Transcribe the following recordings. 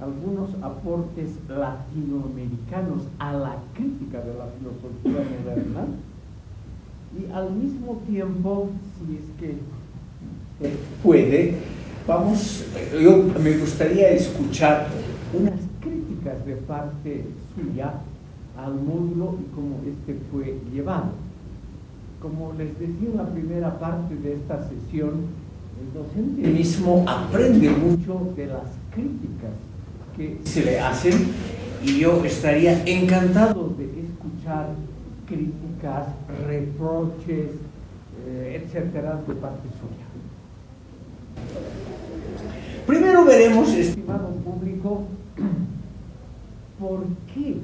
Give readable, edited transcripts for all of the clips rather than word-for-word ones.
algunos aportes latinoamericanos a la crítica de la filosofía moderna y al mismo tiempo, si es que puede, me gustaría escuchar unas críticas de parte suya al módulo y cómo este fue llevado. Como les decía en la primera parte de esta sesión, el docente mismo aprende mucho de las críticas que se le hacen y yo estaría encantado de escuchar críticas, reproches, etcétera, de parte suya. Primero veremos, estimado público, por qué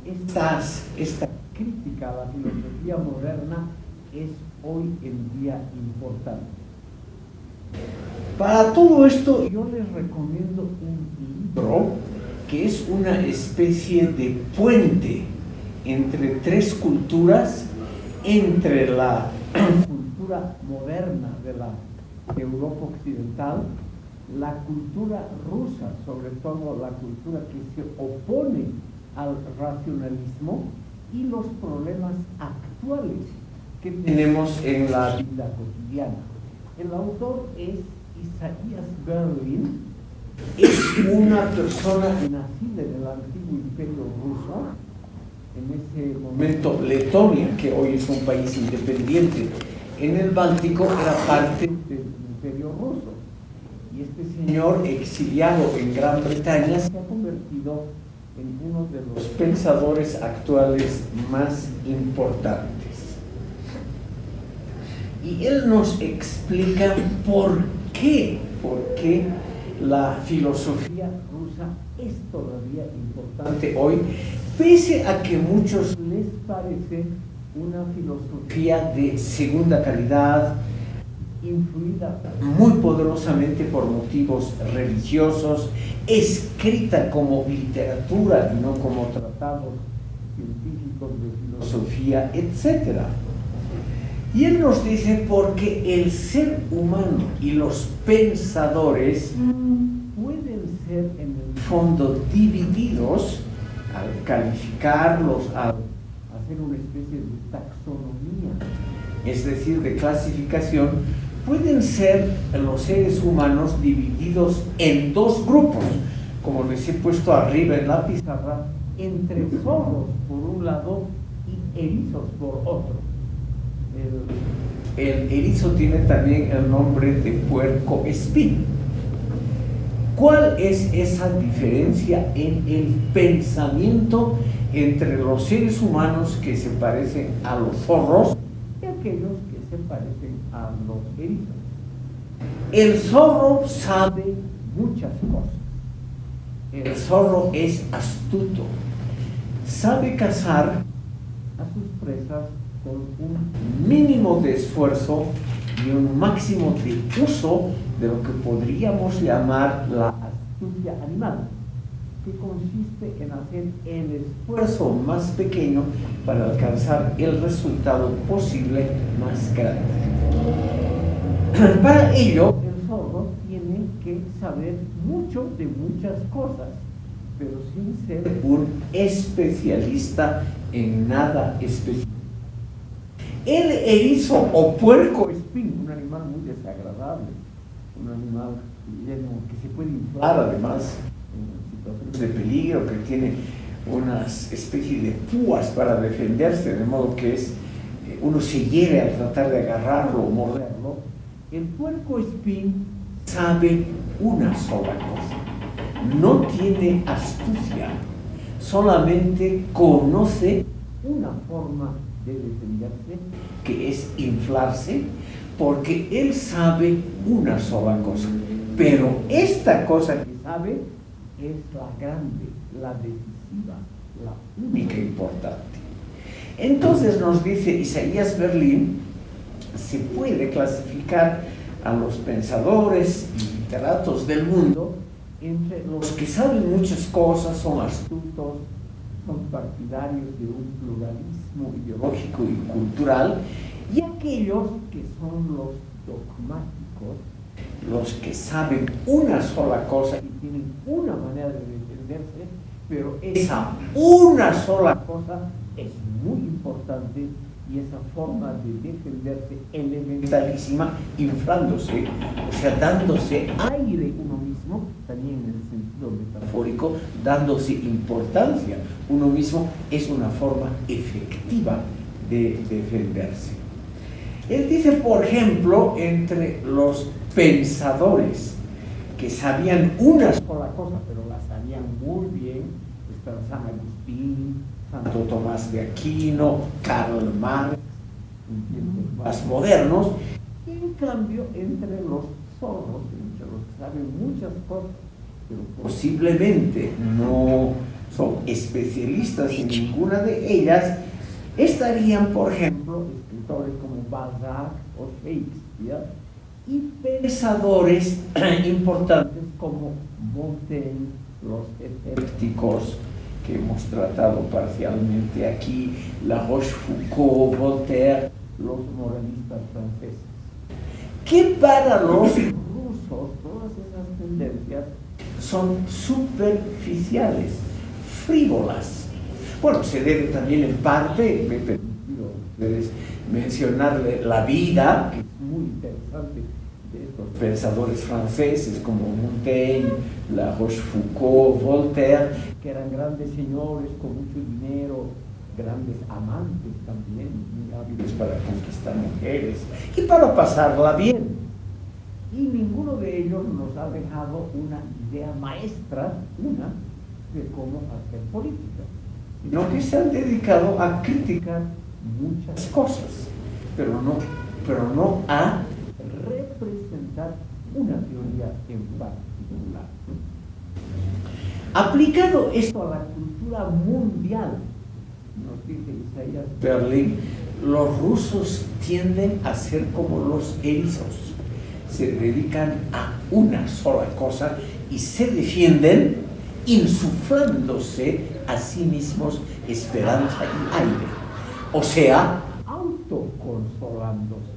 esta crítica a la filosofía moderna es hoy en día importante. Para todo esto yo les recomiendo un libro que es una especie de puente entre tres culturas, entre la cultura moderna de la Europa occidental, la cultura rusa, sobre todo la cultura que se opone al racionalismo, y los problemas actuales que tenemos en la vida cotidiana. El autor es Isaías Berlin, es una persona nacida en el antiguo imperio ruso, en ese momento Letonia, que hoy es un país independiente en el Báltico, era parte del imperio ruso. Y este señor, exiliado en Gran Bretaña, se ha convertido en uno de los pensadores actuales más importantes. Y él nos explica por qué la filosofía rusa es todavía importante hoy, pese a que a muchos les parece una filosofía de segunda calidad, influida muy poderosamente por motivos religiosos, escrita como literatura y no como tratados científicos de filosofía, etc. Y él nos dice porque el ser humano y los pensadores pueden ser en el fondo divididos al calificarlos, al hacer una especie de taxonomía, es decir, de clasificación. Pueden ser los seres humanos divididos en dos grupos, como les he puesto arriba en la pizarra, entre zorros por un lado y erizos por otro. El erizo tiene también el nombre de puerco espín. ¿Cuál es esa diferencia en el pensamiento entre los seres humanos que se parecen a los zorros y aquellos que se parecen a los erizos? El zorro sabe muchas cosas. El zorro es astuto, sabe cazar a sus presas con un mínimo de esfuerzo y un máximo de uso de lo que podríamos llamar la astucia animal, que consiste en hacer el esfuerzo más pequeño para alcanzar el resultado posible más grande. Para ello, el zorro tiene que saber mucho de muchas cosas, pero sin ser un especialista en nada específico. El erizo o puerco espín, un animal muy desagradable, un animal que se puede inflar además en situaciones de peligro, que tiene unas especies de púas para defenderse, de modo que uno se hiere al tratar de agarrarlo o morderlo. El puerco espín sabe una sola cosa: no tiene astucia, solamente conoce una forma de defenderse, que es inflarse, porque él sabe una sola cosa, pero esta cosa que sabe es la grande, la decisiva, la única importante. Entonces nos dice Isaías Berlin, se puede clasificar a los pensadores y literatos del mundo entre los que saben muchas cosas, son astutos, son partidarios de un pluralismo ideológico y cultural, y aquellos que son los dogmáticos, los que saben una sola cosa y tienen una manera de defenderse, pero esa una sola cosa es muy importante y esa forma de defenderse elementalísima, inflándose, o sea, dándose aire uno mismo, también en el sentido metafórico, dándose importancia uno mismo, es una forma efectiva de defenderse. Él dice, por ejemplo, entre los pensadores que sabían una sola cosa, pero la sabían muy bien, está San Agustín, Santo Tomás de Aquino, Karl Marx, más modernos, y en cambio entre los sordos, entre los que saben muchas cosas, pero posiblemente no son especialistas en ninguna de ellas, estarían, por ejemplo, escritores como Balzac o Shakespeare y pensadores importantes como Montaigne, los escépticos que hemos tratado parcialmente aquí, La Rochefoucauld, Voltaire, los moralistas franceses. Que para los rusos todas esas tendencias son superficiales, frívolas. Bueno, se debe también en parte, me he permitido a ustedes mencionarle la vida, que es muy interesante, de estos pensadores franceses como Montaigne, La Rochefoucauld, Voltaire, que eran grandes señores con mucho dinero, grandes amantes también, muy hábiles para conquistar mujeres y para pasarla bien. Y ninguno de ellos nos ha dejado una idea maestra, de cómo hacer política, sino que se han dedicado a criticar muchas cosas, pero no a representar una teoría en particular. Aplicado esto a la cultura mundial, nos dice Isaías Berlin, los rusos tienden a ser como los erizos, se dedican a una sola cosa y se defienden insuflándose a sí mismos esperanza y aire, o sea, autoconsolándose.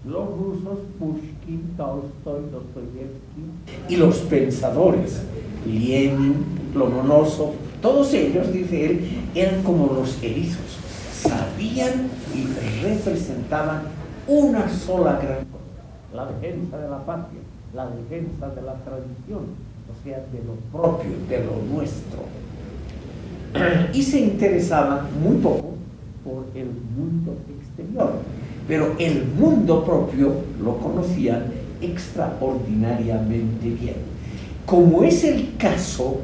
Los rusos, Pushkin, Tolstoy, Dostoyevsky, y los pensadores, Lenin, Lomonosov, todos ellos, dice él, eran como los erizos, sabían y representaban una sola gran cosa, la defensa de la patria, la defensa de la tradición, o sea, de lo propio, de lo nuestro. Y se interesaban muy poco por el mundo exterior, pero el mundo propio lo conocían extraordinariamente bien. Como es el caso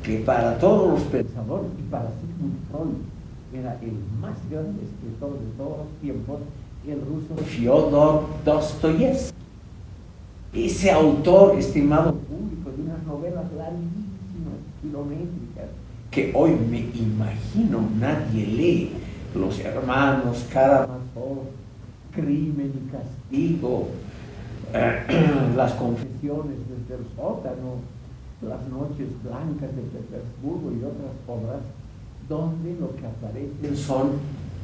que para todos los pensadores y para Sigmund Freud era el más grande escritor de todos los tiempos, el ruso Fyodor Dostoyevsky, ese autor estimado público de unas novelas larguísimas, kilométricas, que hoy me imagino nadie lee, Los Hermanos Karamazov, Crimen y Castigo, Las Confesiones desde el sótano, Las Noches Blancas de Petersburgo y otras obras, donde lo que aparecen son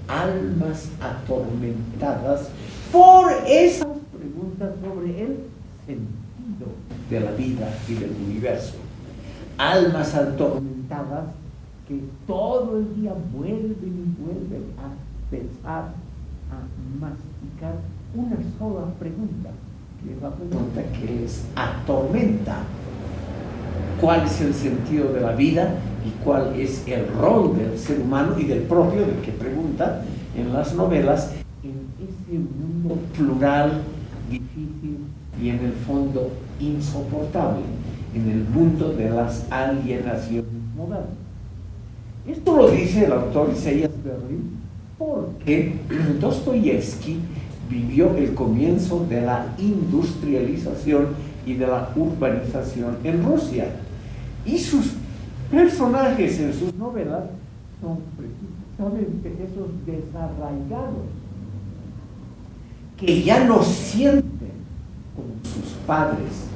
almas atormentadas por esas preguntas sobre el sentido de la vida y del universo. Almas atormentadas que todo el día vuelven y vuelven a pensar, a masticar una sola pregunta, que es la pregunta que les atormenta. ¿Cuál es el sentido de la vida y cuál es el rol del ser humano y del propio, del que pregunta en las novelas, en ese mundo plural, difícil y en el fondo insoportable, en el mundo de las alienaciones modernas? Esto lo dice el autor Isaías Berlin porque Dostoyevsky vivió el comienzo de la industrialización y de la urbanización en Rusia, y sus personajes en sus novelas son precisamente esos desarraigados que ya no sienten como sus padres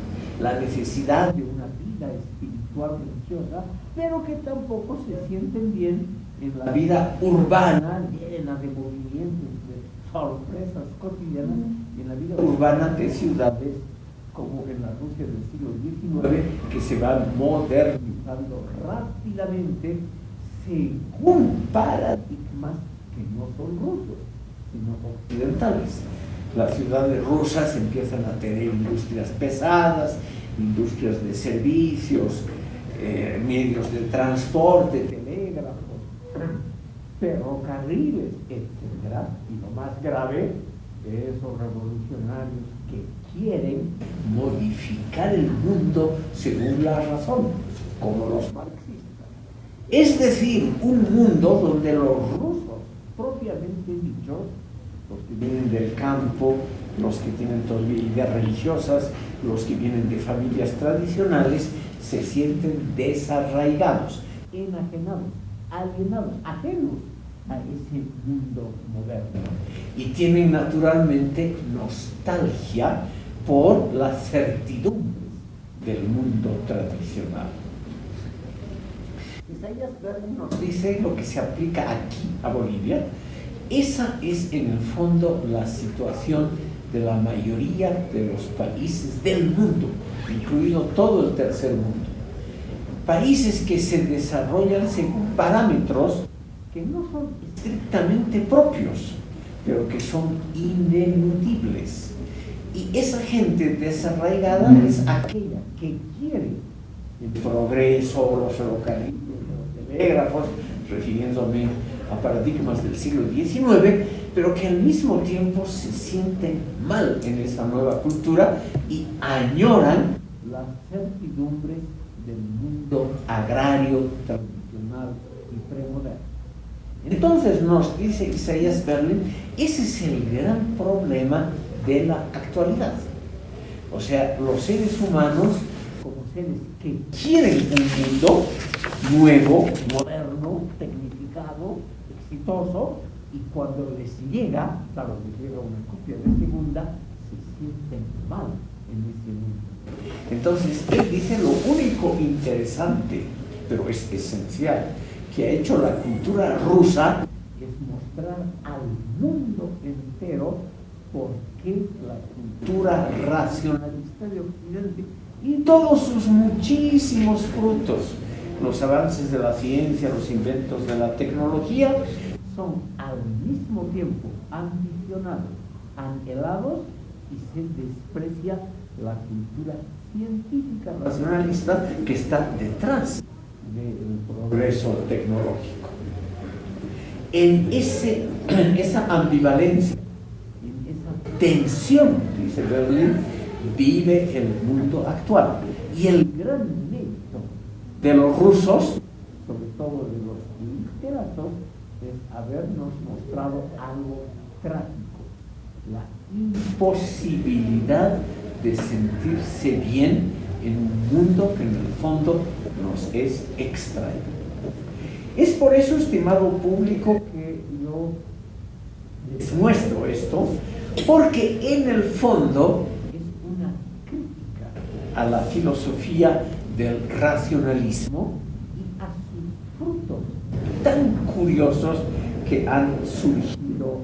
la necesidad de una vida espiritual religiosa, pero que tampoco se sienten bien en la vida urbana llena de movimientos, de sorpresas cotidianas, y en la vida urbana de ciudades como en la Rusia del siglo XIX, que se van modernizando rápidamente según paradigmas que no son rusos, sino occidentales. Las ciudades rusas empiezan a tener industrias pesadas, industrias de servicios, medios de transporte, telégrafos, ferrocarriles, etc. Y lo más grave, esos revolucionarios que quieren modificar el mundo según la razón, como los marxistas. Es decir, un mundo donde los rusos, propiamente dichos, los que vienen del campo, los que tienen todavía ideas religiosas, los que vienen de familias tradicionales, se sienten desarraigados, enajenados, alienados, ajenos a ese mundo moderno. Y tienen naturalmente nostalgia por las certidumbres del mundo tradicional. Isaías Berlin nos dice lo que se aplica aquí a Bolivia. Esa es en el fondo la situación de la mayoría de los países del mundo, incluido todo el tercer mundo. Países que se desarrollan según parámetros que no son estrictamente propios, pero que son ineludibles. Y esa gente desarraigada es aquella que quiere el progreso, los ferrocarriles, los telégrafos, refiriéndome a paradigmas del siglo XIX, pero que al mismo tiempo se sienten mal en esa nueva cultura y añoran las certidumbres del mundo agrario, tradicional y premoderno. Entonces nos dice Isaías Berlin, ese es el gran problema de la actualidad. O sea, los seres humanos, como seres que quieren un mundo nuevo, moderno, tecnificado, exitoso, y cuando les llega, claro, les llega una copia de segunda, se sienten mal en ese mundo. Entonces, él dice lo único interesante, pero es esencial, que ha hecho la cultura rusa es mostrar al mundo entero por qué la cultura racionalista de Occidente y todos sus muchísimos frutos, los avances de la ciencia, los inventos de la tecnología, son al mismo tiempo ambicionados, anhelados y se desprecia la cultura científica racionalista que está detrás del progreso tecnológico. En esa ambivalencia, en esa tensión, dice Berlin, vive el mundo actual. Y el gran mérito de los rusos, sobre todo de los literatos, es habernos mostrado algo trágico, la imposibilidad de sentirse bien en un mundo que en el fondo nos es extraño. Es por eso, estimado público, que yo les muestro esto, porque en el fondo es una crítica a la filosofía del racionalismo y a sus frutos tan curiosos que han surgido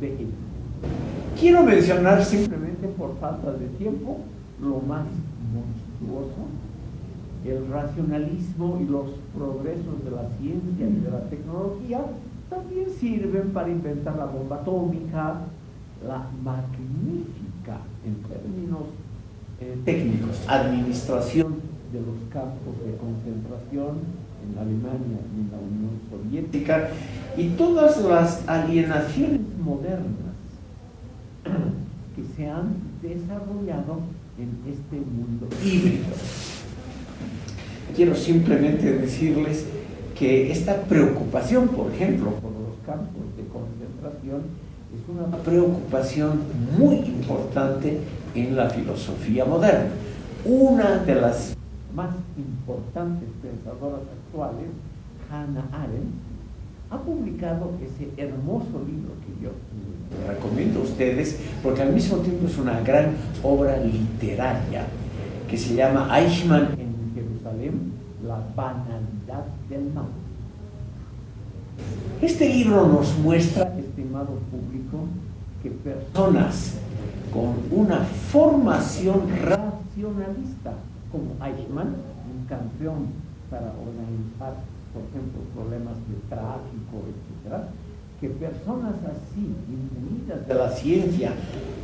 de él. Quiero mencionar simplemente, por falta de tiempo, lo más monstruoso. El racionalismo y los progresos de la ciencia y de la tecnología también sirven para inventar la bomba atómica, la magnífica, en términos técnicos, administración de los campos de concentración en Alemania y en la Unión Soviética, y todas las alienaciones modernas que se han desarrollado en este mundo híbrido. Quiero simplemente decirles que esta preocupación, por ejemplo, por los campos de concentración, es una preocupación muy importante en la filosofía moderna. Una de las más importantes pensadoras actuales, Hannah Arendt, ha publicado ese hermoso libro que yo recomiendo a ustedes, porque al mismo tiempo es una gran obra literaria, que se llama Eichmann en Jerusalén, la banalidad del mal. Este libro nos muestra, estimado público, que personas con una formación racionalista, como Eichmann, un campeón para organizar, por ejemplo, problemas de tráfico, etc., que personas así, imbuidas de la ciencia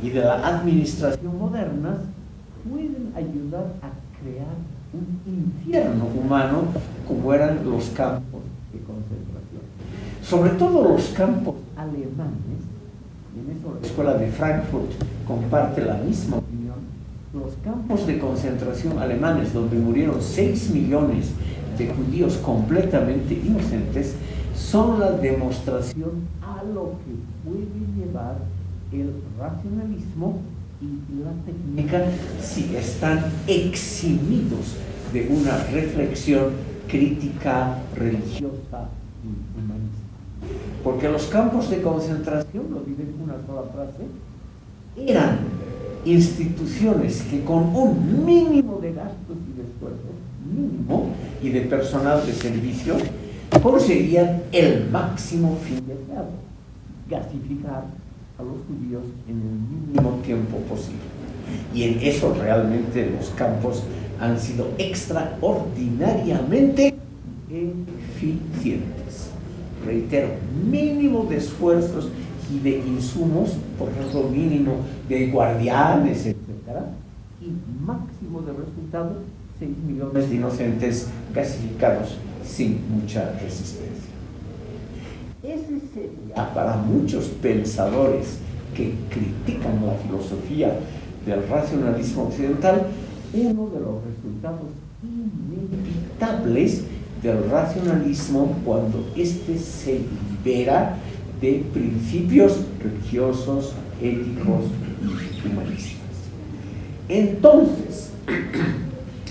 y de la administración modernas, pueden ayudar a crear un infierno humano como eran los campos de concentración. Sobre todo los campos alemanes, y en eso la Escuela de Frankfurt comparte la misma opinión, los campos de concentración alemanes, donde murieron 6 millones de judíos completamente inocentes, son la demostración a lo que puede llevar el racionalismo y la técnica si están eximidos de una reflexión crítica, religiosa y humanista. Porque los campos de concentración, lo diré en una sola frase, eran instituciones que con un mínimo de gastos y de esfuerzos, mínimo, y de personal de servicio, conseguían el máximo fin deseado: gasificar a los judíos en el mínimo tiempo posible. Y en eso realmente los campos han sido extraordinariamente eficientes. Reitero, mínimo de esfuerzos y de insumos, por ejemplo, mínimo de guardianes, etc., y máximo de resultados, 6 millones de inocentes gasificados sin mucha resistencia. Ese sería para muchos pensadores que critican la filosofía del racionalismo occidental uno de los resultados inevitables del racionalismo cuando éste se libera de principios religiosos, éticos y humanistas. Entonces,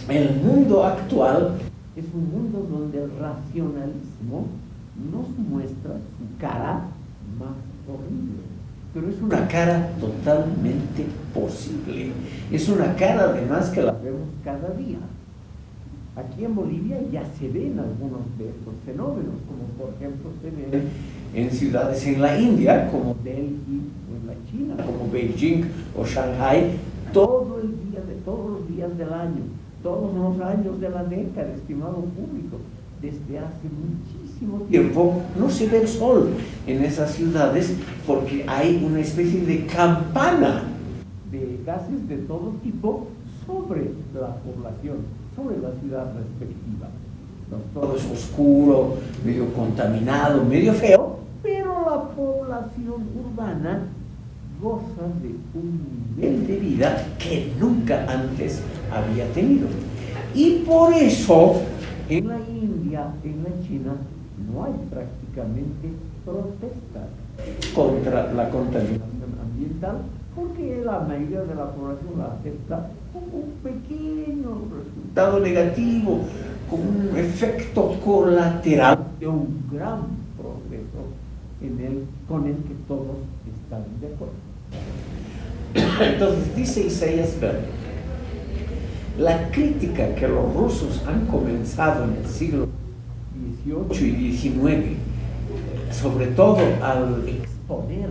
el mundo actual es un mundo donde el racionalismo nos muestra su cara más horrible, pero es una cara totalmente posible. Es una cara además que la vemos cada día. Aquí en Bolivia ya se ven algunos de estos fenómenos, como por ejemplo se ven en ciudades en la India, como Delhi, o en la China, como Beijing o Shanghai, todo el día, de todos los días del año, todos los años de la década, estimado público. Desde hace muchísimo tiempo no se ve el sol en esas ciudades porque hay una especie de campana de gases de todo tipo sobre la población, sobre la ciudad respectiva. Todo es oscuro, medio contaminado, medio feo, pero la población urbana goza de un nivel de vida que nunca antes había tenido. Y por eso en la India, en la China, no hay prácticamente protestas contra la contaminación ambiental, porque la mayoría de la población la acepta como un pequeño resultado negativo, como un efecto colateral de un gran progreso con el que todos están de acuerdo. Entonces dice Isaías Berlin, la crítica que los rusos han comenzado en el siglo XVIII y XIX, sobre todo al exponer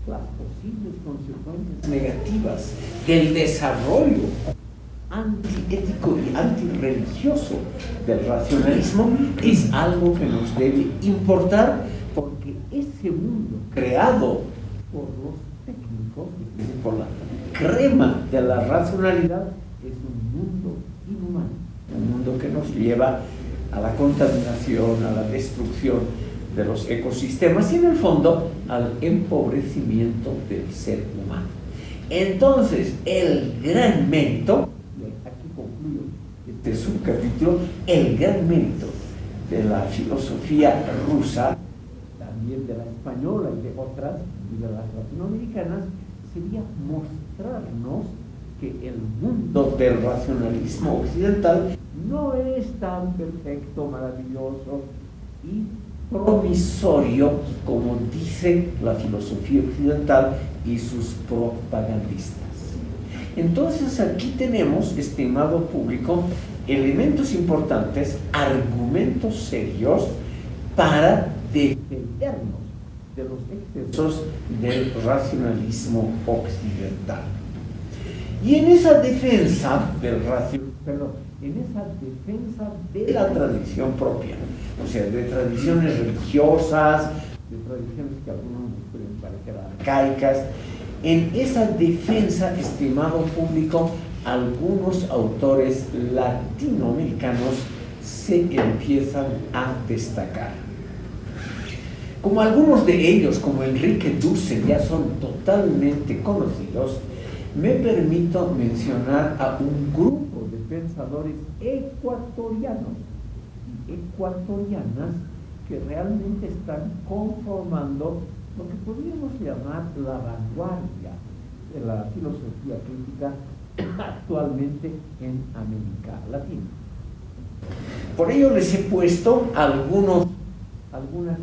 las posibles consecuencias negativas del desarrollo antiético y antirreligioso del racionalismo, es algo que nos debe importar, porque ese mundo creado por los técnicos, por la crema de la racionalidad, es un mundo inhumano, un mundo que nos lleva a la contaminación, a la destrucción de los ecosistemas y en el fondo al empobrecimiento del ser humano. Entonces, el gran mérito, y aquí concluyo este subcapítulo, el gran mérito de la filosofía rusa, también de la española y de otras, y de las latinoamericanas, sería mostrarnos que el mundo del racionalismo occidental no es tan perfecto, maravilloso y promisorio como dice la filosofía occidental y sus propagandistas. Entonces aquí tenemos, estimado público, elementos importantes, argumentos serios para defendernos de los excesos del racionalismo occidental. Y en esa defensa del en esa defensa de la tradición propia, o sea, de tradiciones religiosas, de tradiciones que a algunos nos pueden parecer arcaicas, en esa defensa, estimado público, algunos autores latinoamericanos se empiezan a destacar. Como algunos de ellos, como Enrique Dussel, ya son totalmente conocidos, me permito mencionar a un grupo de pensadores ecuatorianos y ecuatorianas que realmente están conformando lo que podríamos llamar la vanguardia de la filosofía crítica actualmente en América Latina. Por ello les he puesto algunas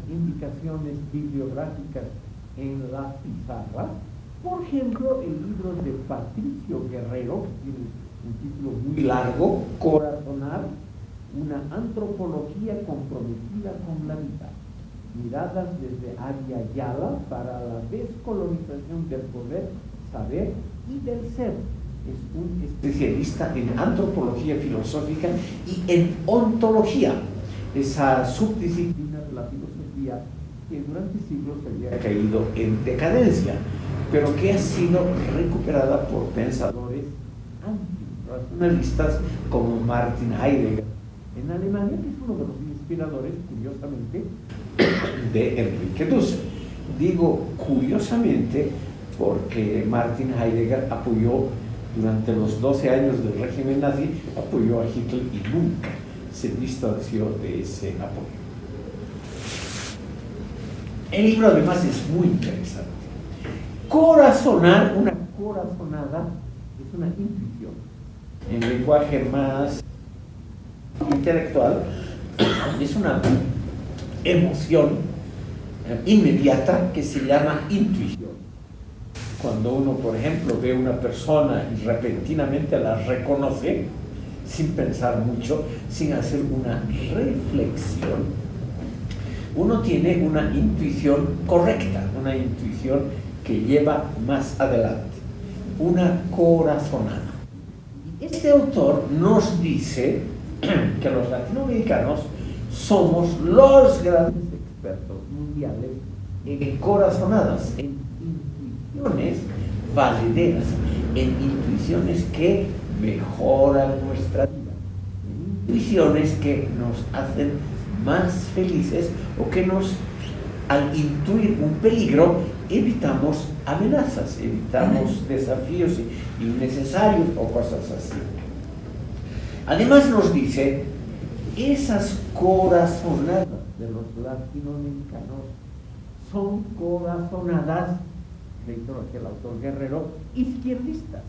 indicaciones bibliográficas en la pizarra. Por ejemplo, el libro de Patricio Guerrero, que tiene un título muy largo, Corazonar, una antropología comprometida con la vida. Miradas desde Aria Yala para la descolonización del poder, saber y del ser. Es un especialista en antropología filosófica y en ontología, esa subdisciplina de la filosofía que durante siglos había caído en decadencia, pero que ha sido recuperada por pensadores antirracionalistas como Martin Heidegger en Alemania, que es uno de los inspiradores, curiosamente, de Enrique Dussel. Digo curiosamente porque Martin Heidegger apoyó durante los 12 años del régimen nazi, apoyó a Hitler y nunca se distanció de ese apoyo. El libro además es muy interesante. Corazonar, una corazonada, es una intuición. En lenguaje más intelectual, es una emoción inmediata que se llama intuición. Cuando uno, por ejemplo, ve a una persona y repentinamente la reconoce, sin pensar mucho, sin hacer una reflexión, uno tiene una intuición correcta, una intuición que lleva más adelante, una corazonada. Y este autor nos dice que los latinoamericanos somos los grandes expertos mundiales en corazonadas, en intuiciones valederas, en intuiciones que mejoran nuestra vida, en intuiciones que nos hacen más felices o que al intuir un peligro, evitamos amenazas, evitamos desafíos innecesarios o cosas así. Además nos dice, esas corazonadas de los latinoamericanos son corazonadas, reitero aquel autor Guerrero, izquierdistas.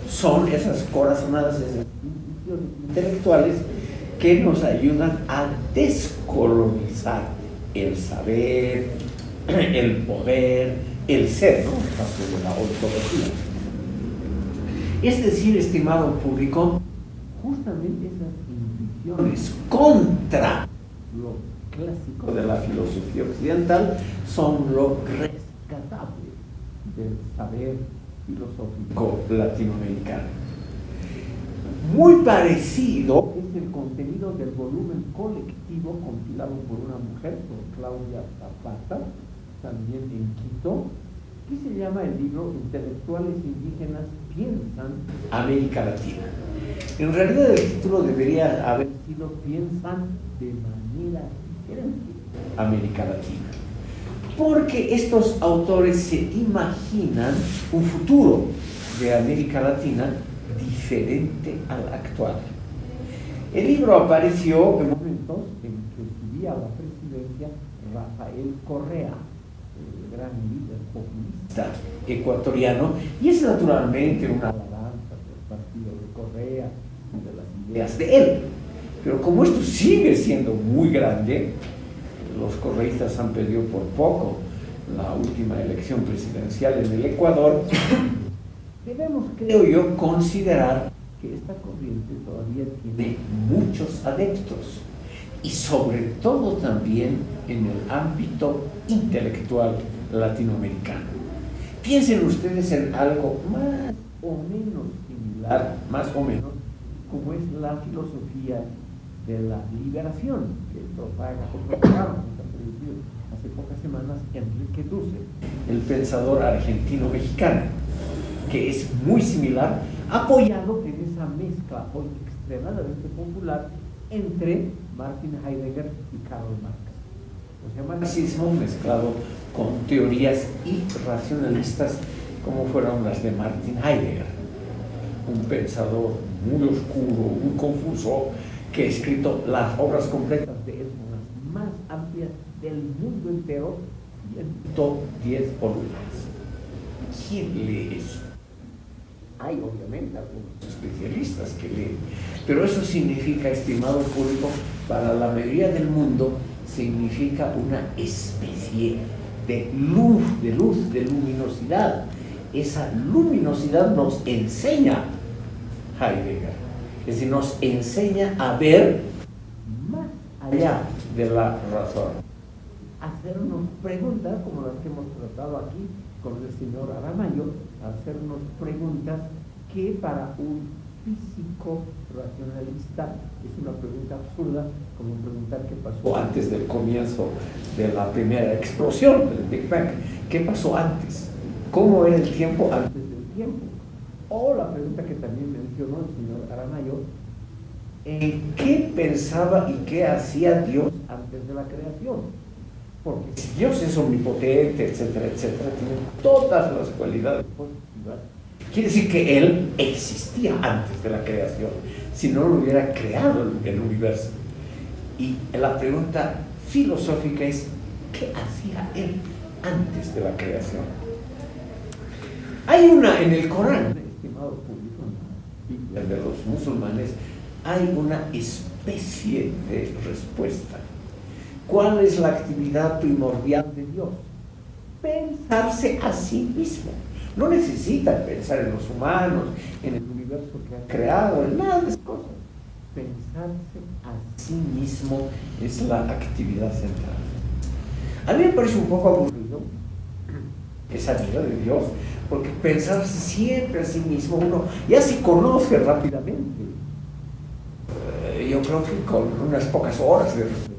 Son esas corazonadas, esas instituciones intelectuales que nos ayudan a descolonizar el saber, el poder, el ser, ¿no? En el caso de la ontología. Es decir, estimado público, justamente esas intuiciones contra lo clásico de la filosofía occidental son lo rescatable del saber filosófico latinoamericano. Muy parecido es el contenido del volumen colectivo compilado por una mujer, por Claudia Zapata, también en Quito, que se llama el libro Intelectuales Indígenas Piensan América Latina. En realidad el título debería haber sido Piensan de manera diferente América Latina, porque estos autores se imaginan un futuro de América Latina diferente al actual. El libro apareció en momentos en que subía a la presidencia Rafael Correa, el gran líder populista ecuatoriano, y es naturalmente una alabanza del partido de Correa y de las ideas de él. Pero como esto sigue siendo muy grande, los correístas han perdido por poco la última elección presidencial en el Ecuador, debemos, creo yo, considerar que esta corriente todavía tiene muchos adeptos y sobre todo también en el ámbito intelectual latinoamericano. Piensen ustedes en algo más o menos similar, más o menos, como es la filosofía de la liberación, que propaga hace pocas semanas Enrique Dussel, el pensador argentino-mexicano, que es muy similar, apoyado en esa mezcla hoy extremadamente popular entre Martin Heidegger y Karl Marx. O sea, marxismo mezclado con teorías irracionalistas como fueron las de Martin Heidegger, un pensador muy oscuro, muy confuso, que ha escrito las obras completas de él, las más amplias del mundo entero, 110 volúmenes. ¿Quién lee eso? Hay obviamente algunos especialistas que leen, pero eso significa, estimado público, para la mayoría del mundo, significa una especie de luz, de luminosidad. Esa luminosidad nos enseña Heidegger, es decir, nos enseña a ver más allá de la razón, hacernos preguntas como las que hemos tratado aquí con el señor Aramayo, hacernos preguntas que para un físico racionalista es una pregunta absurda, como preguntar qué pasó antes del comienzo de la primera explosión del Big Bang. ¿Qué pasó antes? ¿Cómo era el tiempo antes del tiempo? O la pregunta que también mencionó el señor Aramayo, ¿en qué pensaba y qué hacía Dios antes de la creación? Porque si Dios es omnipotente, etcétera, etcétera, tiene todas las cualidades positivas, quiere decir que Él existía antes de la creación, si no lo hubiera creado el universo. Y la pregunta filosófica es, ¿qué hacía Él antes de la creación? Hay una, en el Corán, estimado público, en la Biblia de los musulmanes, hay una especie de respuesta. ¿Cuál es la actividad primordial de Dios? Pensarse a sí mismo. No necesita pensar en los humanos, en el universo que ha creado, en nada de esas cosas. Pensarse a sí mismo es la actividad central. A mí me parece un poco aburrido esa vida de Dios, porque pensarse siempre a sí mismo, uno ya se conoce rápidamente. Yo creo que con unas pocas horas de reflexión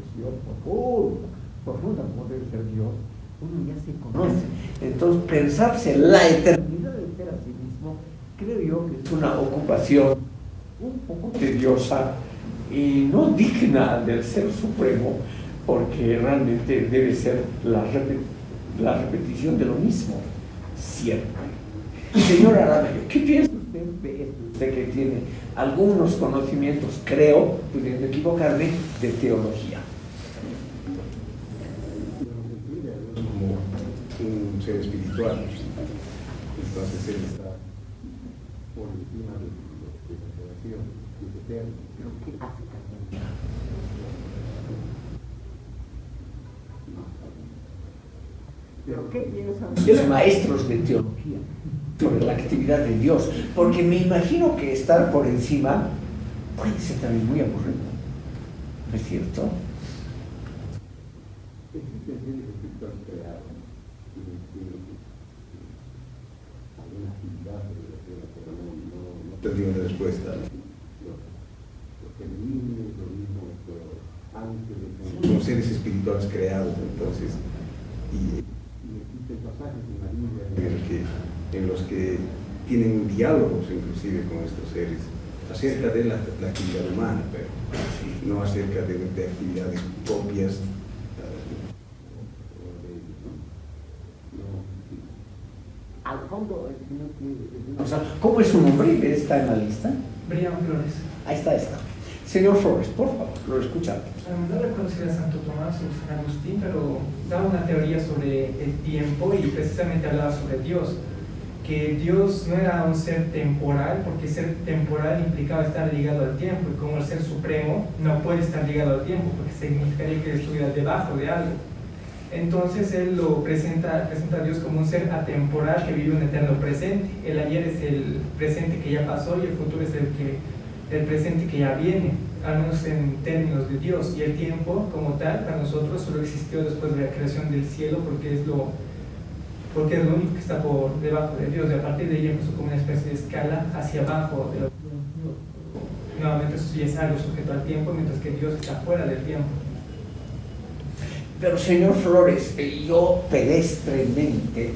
profunda como debe ser Dios, uno ya se conoce. Entonces, pensarse la eternidad de ser a sí mismo, creo yo que es una ocupación un poco tediosa y no digna del Ser Supremo, porque realmente debe ser la repetición de lo mismo siempre. Señor Aramayo, ¿qué piensa usted de esto? Usted que tiene algunos conocimientos, creo, pudiendo equivocarme, de teología. Como un ser espiritual, entonces él está por encima de la creación, es eterno. ¿Pero qué hace también? ¿Pero qué piensan los maestros de teología sobre la actividad de Dios? Porque me imagino que estar por encima puede ser también muy aburrido, ¿no es cierto? Existen seres espirituales creados y alguna actividad de la tierra, pero no tendría una respuesta. Los femeninos, lo mismo, los ángeles, son seres espirituales creados, entonces, y existen pasajes en la Biblia en los que tienen diálogos inclusive con estos seres acerca de la actividad humana, pero no acerca de actividades propias. Al fondo, o sea, ¿cómo es su nombre? ¿Está en la lista? Brian Flores. Ahí está. Señor Flores, por favor, lo escuchamos. No recuerdo si era Santo Tomás o San Agustín, pero daba una teoría sobre el tiempo y precisamente hablaba sobre Dios. Que Dios no era un ser temporal, porque ser temporal implicaba estar ligado al tiempo, y como el ser supremo no puede estar ligado al tiempo, porque significaría que estuviera debajo de algo. Entonces él lo presenta a Dios como un ser atemporal que vive un eterno presente. El ayer es el presente que ya pasó y el futuro es el presente que ya viene, al menos en términos de Dios. Y el tiempo como tal para nosotros solo existió después de la creación del cielo, porque es porque es lo único que está por debajo de Dios, y a partir de ahí empezó como una especie de escala hacia abajo de lo que es Dios. Nuevamente eso sí es algo sujeto al tiempo, mientras que Dios está fuera del tiempo. Pero señor Flores, yo pedestremente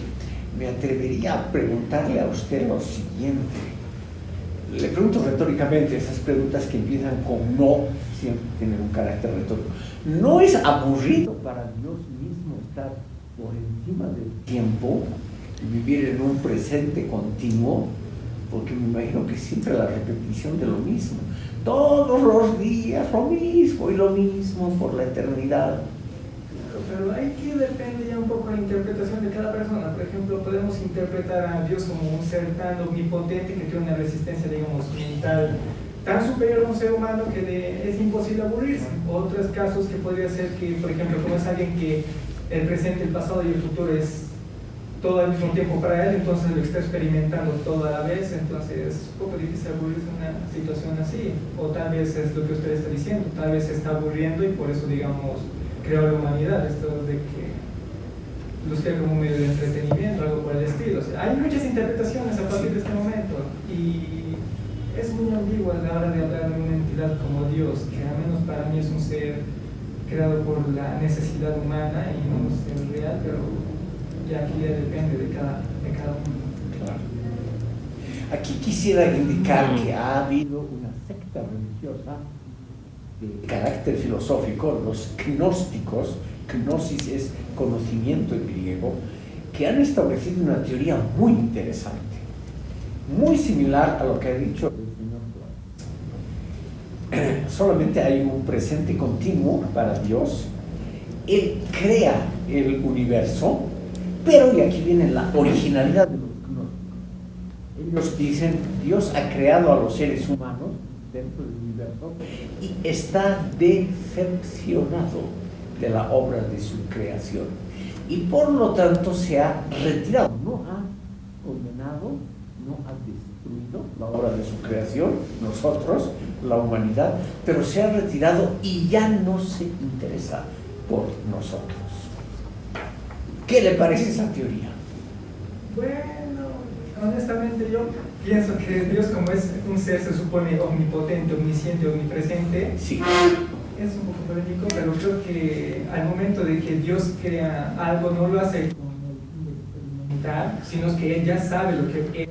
me atrevería a preguntarle a usted lo siguiente. Le pregunto retóricamente, esas preguntas que empiezan con no, siempre tienen un carácter retórico. ¿No es aburrido para Dios mismo estar por encima del tiempo y vivir en un presente continuo? Porque me imagino que siempre la repetición de lo mismo. Todos los días lo mismo y lo mismo por la eternidad. Pero aquí depende ya un poco de la interpretación de cada persona. Por ejemplo, podemos interpretar a Dios como un ser tan omnipotente que tiene una resistencia, digamos, mental tan superior a un ser humano que es imposible aburrirse. Otros casos que podría ser que, por ejemplo, como es alguien que el presente, el pasado y el futuro es todo al mismo tiempo para él, entonces lo está experimentando todo a la vez, entonces es un poco difícil aburrirse en una situación así. O tal vez es lo que usted está diciendo, tal vez se está aburriendo y por eso, digamos, creó la humanidad, esto de que los crea como un medio de entretenimiento, algo por el estilo. O sea, hay muchas interpretaciones a partir de este momento y es muy ambiguo a la hora de hablar de una entidad como Dios, que al menos para mí es un ser creado por la necesidad humana y no un ser real, pero ya aquí ya depende de cada uno. Claro. Aquí quisiera indicar que ha habido una secta religiosa de carácter filosófico, los gnósticos, gnosis es conocimiento en griego, que han establecido una teoría muy interesante, muy similar a lo que ha dicho el señor Flores. Solamente hay un presente continuo para Dios. Él crea el universo, pero, y aquí viene la originalidad de los gnósticos, ellos dicen, Dios ha creado a los seres humanos dentro del universo y está decepcionado de la obra de su creación y por lo tanto se ha retirado, no ha condenado, no ha destruido la obra de su creación, nosotros, la humanidad, pero se ha retirado y ya no se interesa por nosotros. ¿Qué le parece esa teoría? Bueno, honestamente yo pienso que Dios, como es un ser, se supone omnipotente, omnisciente, omnipresente, Sí. es un poco polémico, pero creo que al momento de que Dios crea algo, no lo hace con el fin de experimentar, sino que Él ya sabe lo que es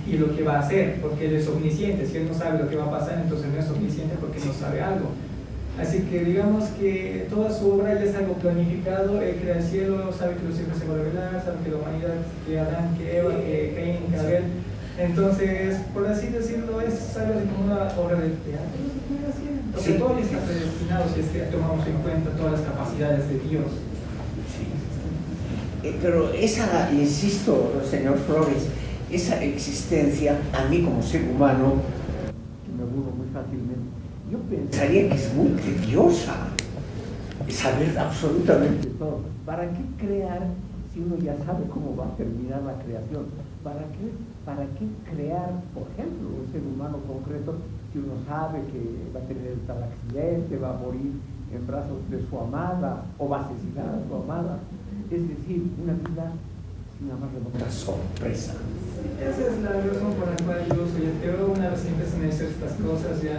y lo que va a hacer, porque Él es omnisciente. Si Él no sabe lo que va a pasar, entonces no es omnisciente porque no sabe algo. Así que digamos que toda su obra ya es algo planificado. Él crea el cielo, sabe que los cielos se van a revelar, sabe que la humanidad, que Adán, que Eva, que Caín, que Abel. Entonces, por así decirlo, es algo así como una obra de teatro, ¿no se puede decir? Porque Sí. todo está predestinado si es que tomamos en cuenta todas las capacidades de Dios. Sí. Pero esa, insisto, señor Flores, esa existencia, a mí como ser humano, me aburro muy fácilmente, yo pensaría que es muy tediosa saber absolutamente todo. ¿Para qué crear si uno ya sabe cómo va a terminar la creación? ¿Para qué crear, por ejemplo, un ser humano concreto si uno sabe que va a tener tal accidente, va a morir en brazos de su amada o va a asesinar a su amada? Es decir, una vida sin la más remota sorpresa. Esa es la razón por la cual yo soy ateo. Una vez que empiezan a decir estas cosas, ya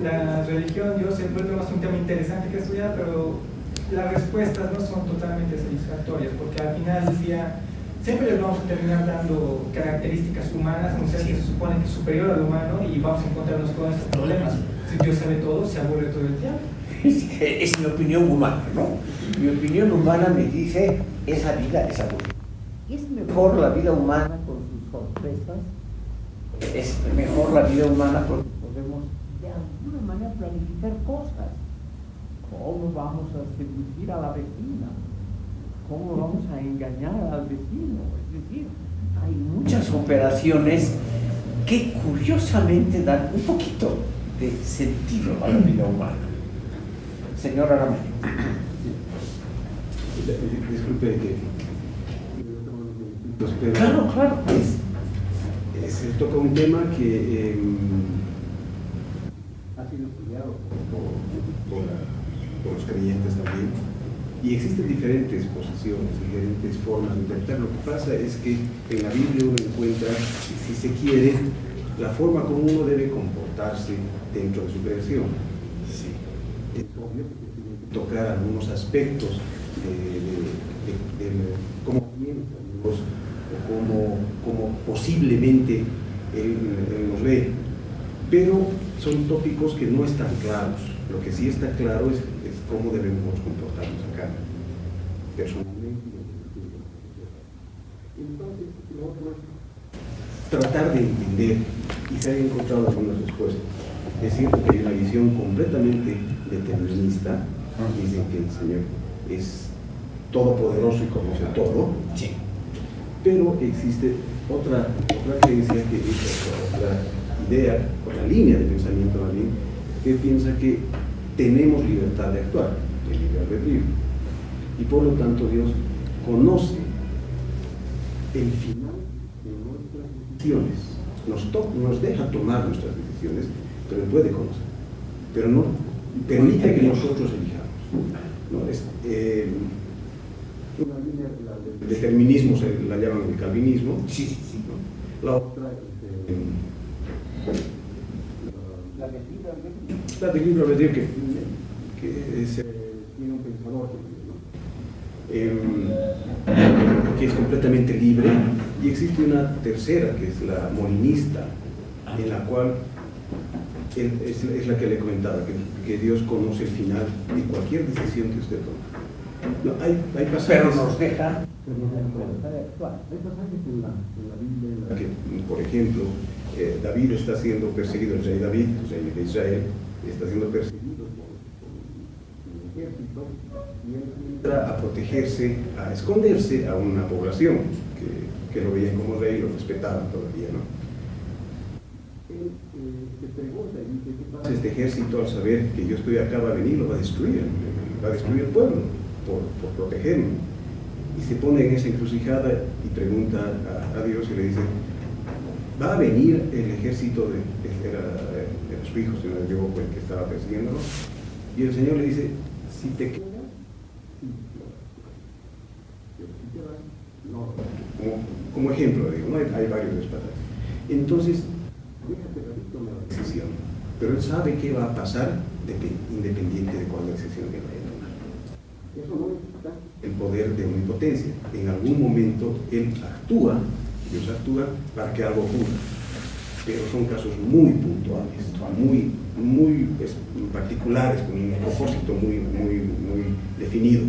la religión, Dios se vuelve más un tema interesante que estudiar, pero las respuestas no son totalmente satisfactorias, porque al final del día siempre les vamos a terminar dando características humanas, un ser que se supone que es superior al humano, y vamos a encontrarnos con estos problemas. Si Dios sabe todo, se aburre todo el tiempo. Es mi opinión humana, ¿no? Mi opinión humana me dice, esa vida es aburrida. Es mejor la vida humana con sus sorpresas, es mejor la vida humana porque podemos de alguna manera planificar cosas. ¿Cómo vamos a seducir a la vecina? ¿Cómo vamos a engañar al vecino? Es decir, hay muchas operaciones que curiosamente dan un poquito de sentido a la vida humana. Señor Aramel. Disculpe que pero Claro. se toca un tema que ha sido estudiado por los creyentes también, Y existen diferentes posiciones, diferentes formas de interpretar. Lo que pasa es que en la Biblia uno encuentra, si se quiere, la forma como uno debe comportarse dentro de su creación. Sí. Es obvio que tiene que tocar algunos aspectos de cómo piensa Dios o cómo posiblemente él nos ve. Pero son tópicos que no están claros. Lo que sí está claro es cómo debemos comportarnos acá, personalmente. Entonces, lo otro es tratar de entender, y se han encontrado algunas respuestas. Es cierto que hay una visión completamente determinista. Dicen que el Señor es todopoderoso y conoce todo. Sí. Pero existe otra creencia, que es otra idea, otra línea de pensamiento más bien, que piensa que tenemos libertad de actuar, el libre albedrío. Y por lo tanto Dios conoce el final de nuestras decisiones. Nos deja tomar nuestras decisiones, pero Él puede conocer. Pero no permite que nosotros elijamos. ¿No? Es, una línea, el determinismo se la llaman el calvinismo. Sí. ¿No? La otra la del libre albedrío, que tiene un pensador, ¿no? Que es completamente libre, y existe una tercera, que es la molinista, en la cual es la que le comentaba, que Dios conoce el final de cualquier decisión que usted tome. No, hay pasajes, pero nos deja actuar. Hay pasajes en la Biblia en la que, por ejemplo, David está siendo perseguido, el rey David, el rey de Israel, está siendo perseguido por un ejército, y él entra a protegerse, a esconderse a una población que lo veían como rey y lo respetaban todavía, ¿no? Él se pregunta y dice: ¿qué pasa este ejército al saber que yo estoy acá? Va a venir, lo va a destruir el pueblo por protegerme. Y se pone en esa encrucijada y pregunta a Dios y le dice: ¿va a venir el ejército de su hijo, si no me equivoco, el que estaba persiguiéndolo? Y el Señor le dice: si te quedas, no. Como ejemplo, digo, ¿no? Hay varios espacios. Entonces, déjate tomar la decisión, pero él sabe qué va a pasar independiente de cuál decisión que vaya a tomar. Eso no es el poder de omnipotencia. En algún momento él actúa, Dios actúa para que algo ocurra, pero son casos muy puntuales, muy particulares, con un propósito muy definido.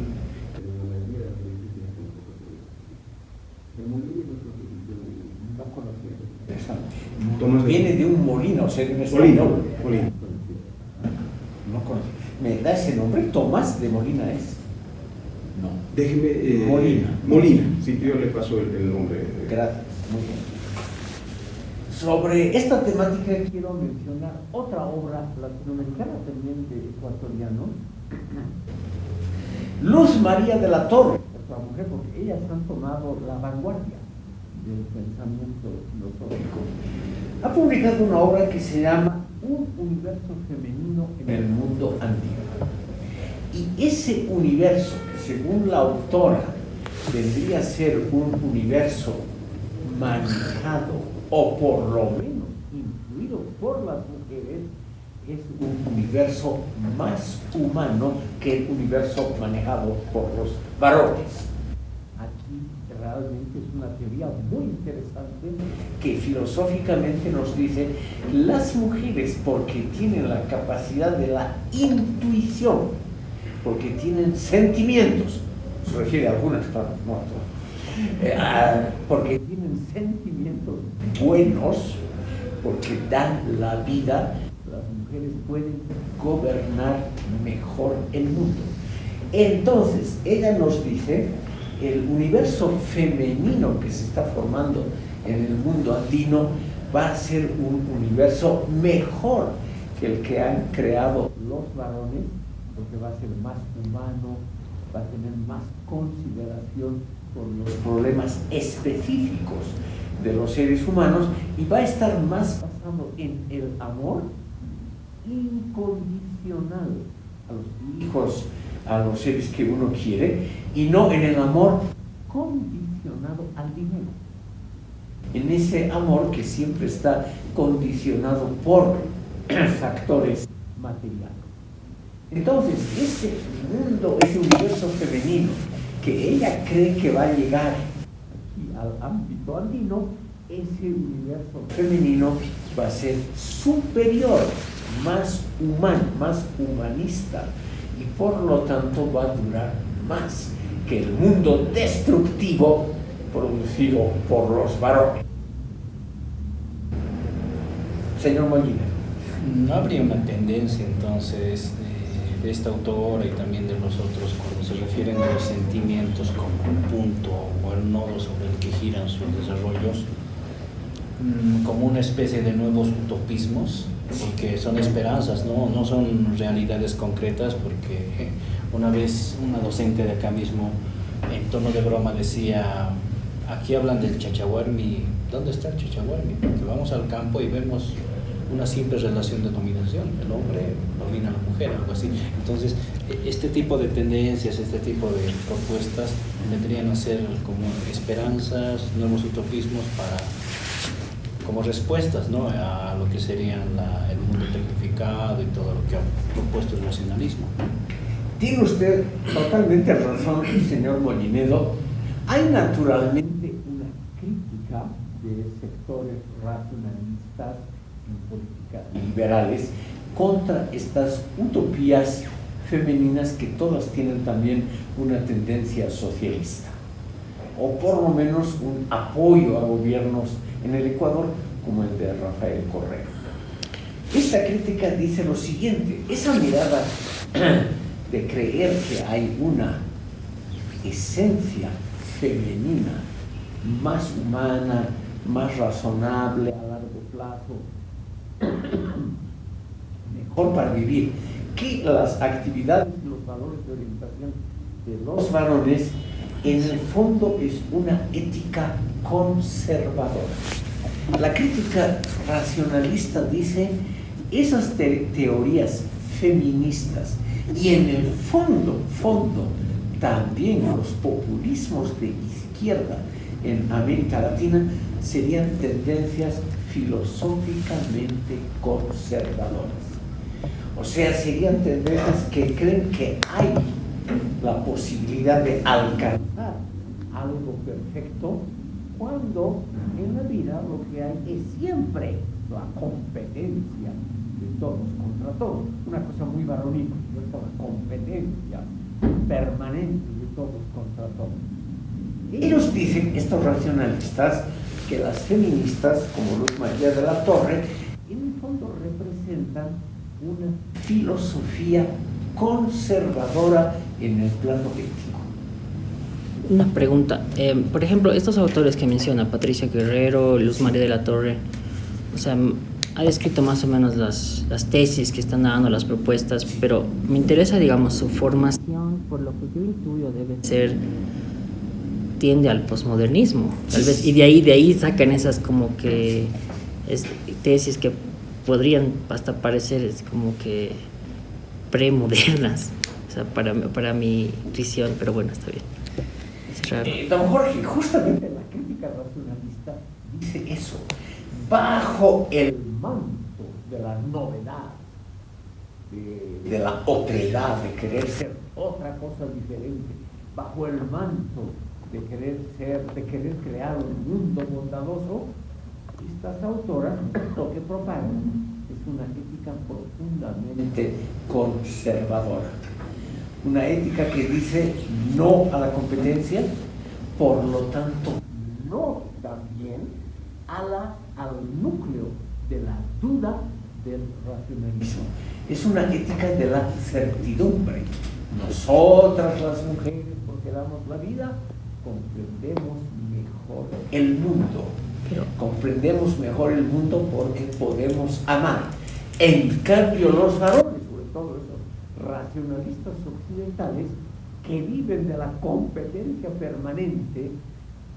Viene de un molino, o sea, de un español. Molino. No conozco. ¿Me da ese nombre? ¿Tomás de Molina es? No. Déjeme. Molina. Sí, yo le paso el nombre. Gracias, muy bien. Sobre esta temática quiero mencionar otra obra latinoamericana también de ecuatorianos. Luz María de la Torre, otra mujer, porque ellas han tomado la vanguardia del pensamiento filosófico. Ha publicado una obra que se llama Un universo femenino en el mundo antiguo. Y ese universo, que según la autora vendría a ser un universo manejado o por lo menos influido por las mujeres, es un universo más humano que el universo manejado por los varones. Aquí realmente es una teoría muy interesante que filosóficamente nos dice: las mujeres, porque tienen la capacidad de la intuición, porque tienen sentimientos, se refiere a algunas, claro, no a todas, porque tienen sentimientos buenos, porque dan la vida, las mujeres pueden gobernar mejor el mundo. Entonces, ella nos dice: el universo femenino que se está formando en el mundo andino va a ser un universo mejor que el que han creado los varones, porque va a ser más humano, va a tener más consideración por los problemas específicos de los seres humanos y va a estar más basado en el amor incondicional a los hijos a los seres que uno quiere y no en el amor condicionado al dinero. En ese amor que siempre está condicionado por factores materiales. Entonces, ese mundo, ese universo femenino que ella cree que va a llegar aquí al ámbito andino, ese universo femenino va a ser superior, más humano, más humanista, y por lo tanto va a durar más que el mundo destructivo producido por los varones. Señor Molina. ¿No habría una tendencia entonces de esta autora y también de los otros cuando se refieren a los sentimientos como el punto o el nodo sobre el que giran sus desarrollos, como una especie de nuevos utopismos, porque son esperanzas, no son realidades concretas? Porque una vez una docente de acá mismo en tono de broma decía: aquí hablan del chachahuarmi, ¿dónde está el chachahuarmi? Porque vamos al campo y vemos una simple relación de dominación, el hombre domina a la mujer, algo así. Entonces, este tipo de tendencias, este tipo de propuestas vendrían a ser como esperanzas, nuevos utopismos como respuestas, ¿no?, a lo que serían el mundo tecnificado y todo lo que ha propuesto el nacionalismo. Tiene usted totalmente razón, señor Molinedo. Hay naturalmente una crítica de sectores racionalistas en políticas liberales contra estas utopías femeninas que todas tienen también una tendencia socialista, o por lo menos un apoyo a gobiernos en el Ecuador como el de Rafael Correa. Esta crítica dice lo siguiente: esa mirada de creer que hay una esencia femenina más humana, más razonable a largo plazo, mejor para vivir, que las actividades y los valores de orientación de los varones, en el fondo es una ética conservadora. La crítica racionalista dice: esas teorías feministas y en el fondo también los populismos de izquierda en América Latina serían tendencias filosóficamente conservadoras. O sea, serían tendencias que creen que hay la posibilidad de alcanzar algo perfecto, cuando en la vida lo que hay es siempre la competencia de todos contra todos. Una cosa muy varonil, ¿no?, la competencia permanente de todos contra todos. Ellos dicen, estos racionalistas, que las feministas, como Luz María de la Torre, en el fondo representan una filosofía conservadora en el plano ético. Una pregunta, por ejemplo, estos autores que menciona, Patricia Guerrero, Luz María de la Torre, o sea, ha descrito más o menos las tesis que están dando, las propuestas, pero me interesa, digamos, su formación, por lo que yo intuyo debe ser, tiende al posmodernismo, tal vez, y de ahí sacan esas como que tesis que podrían hasta parecer como que premodernas, o sea, para mi visión, pero bueno, está bien. Es raro. Don Jorge, justamente la crítica racionalista dice eso: bajo el manto de la novedad, de la otredad, de querer ser otra cosa diferente, bajo el manto de querer crear un mundo bondadoso, estas autoras lo que propagan es una ética profundamente conservadora. Una ética que dice no a la competencia, por lo tanto no también al núcleo de la duda del racionalismo. Es una ética de la certidumbre. Nosotras las mujeres, porque damos la vida, comprendemos mejor el mundo. Comprendemos mejor el mundo porque podemos amar. En cambio, los varones, sobre todo esos racionalistas occidentales, que viven de la competencia permanente,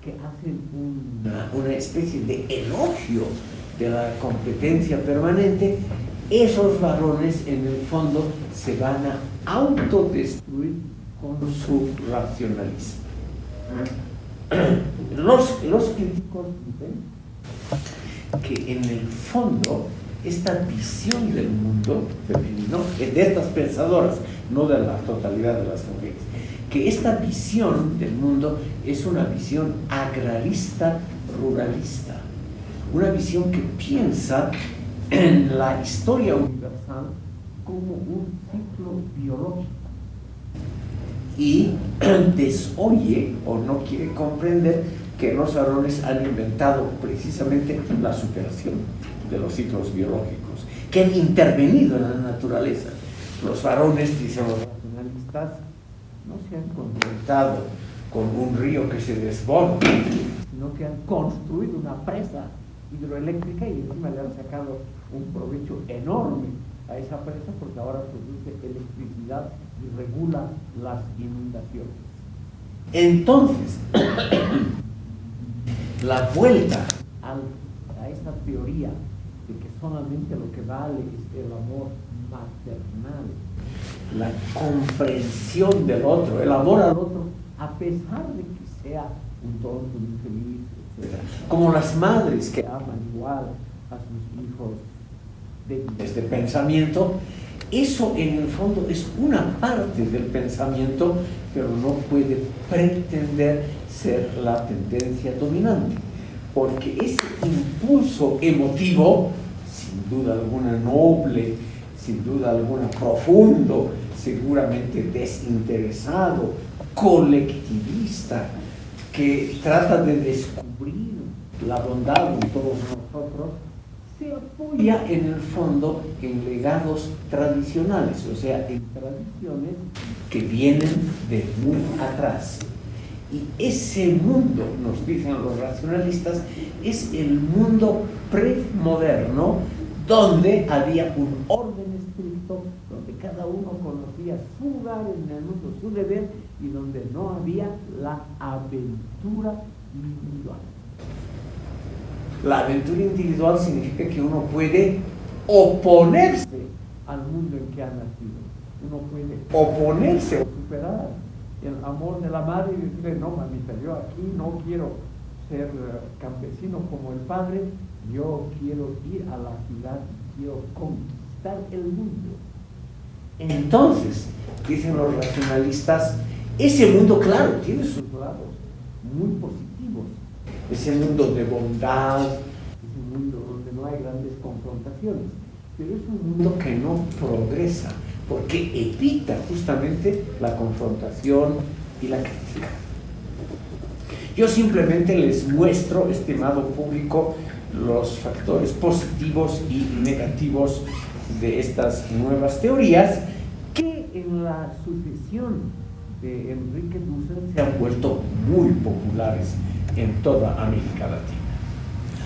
que hacen una especie de elogio de la competencia permanente, esos varones en el fondo se van a autodestruir con su racionalismo. Los críticos dicen que en el fondo esta visión del mundo femenino, de estas pensadoras, no de la totalidad de las mujeres, que esta visión del mundo es una visión agrarista, ruralista, una visión que piensa en la historia universal como un ciclo biológico y desoye o no quiere comprender que los varones han inventado precisamente la superación de los ciclos biológicos, que han intervenido en la naturaleza. Los varones, dicen los racionalistas, no se han contentado con un río que se desborda, sino que han construido una presa hidroeléctrica y encima le han sacado un provecho enorme a esa presa porque ahora produce electricidad y regula las inundaciones. Entonces, la vuelta a esa teoría de que solamente lo que vale es el amor maternal, la comprensión del otro, el amor al otro, a pesar de que sea un tonto, un infeliz, etc. Como las madres que aman igual a sus hijos de pensamiento, eso en el fondo es una parte del pensamiento, pero no puede pretender ser la tendencia dominante, porque ese impulso emotivo, sin duda alguna noble, sin duda alguna profundo, seguramente desinteresado, colectivista, que trata de descubrir la bondad en todos nosotros, se apoya en el fondo en legados tradicionales, o sea, en tradiciones que vienen de muy atrás. Y ese mundo, nos dicen los racionalistas, es el mundo premoderno, donde había un orden estricto, donde cada uno conocía su lugar en el mundo, su deber, y donde no había la aventura individual. La aventura individual significa que uno puede oponerse al mundo en que ha nacido. Uno puede oponerse o superar el amor de la madre y decirle: no, mamita, yo aquí no quiero ser campesino como el padre, yo quiero ir a la ciudad, quiero conquistar el mundo. Entonces, dicen los racionalistas, ese mundo, claro, tiene sus lados muy positivos. Ese mundo de bondad, ese mundo donde no hay grandes confrontaciones, pero es un mundo que no progresa, porque evita justamente la confrontación y la crítica. Yo simplemente les muestro, estimado público, los factores positivos y negativos de estas nuevas teorías que en la sucesión de Enrique Dussel se han vuelto muy populares en toda América Latina.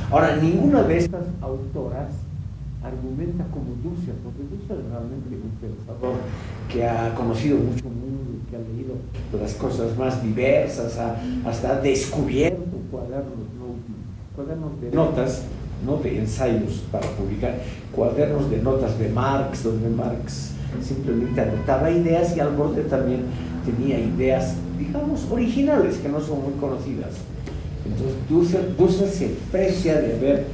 Ahora, ninguna de estas autoras argumenta como Dussel, porque Dussel es realmente un pensador que ha conocido mucho mundo, que ha leído las cosas más diversas, hasta ha descubierto cuadernos de notas, no de ensayos para publicar, cuadernos de notas de Marx, donde Marx simplemente anotaba ideas y al borde también tenía ideas, digamos, originales, que no son muy conocidas. Entonces Dussel se precia de haber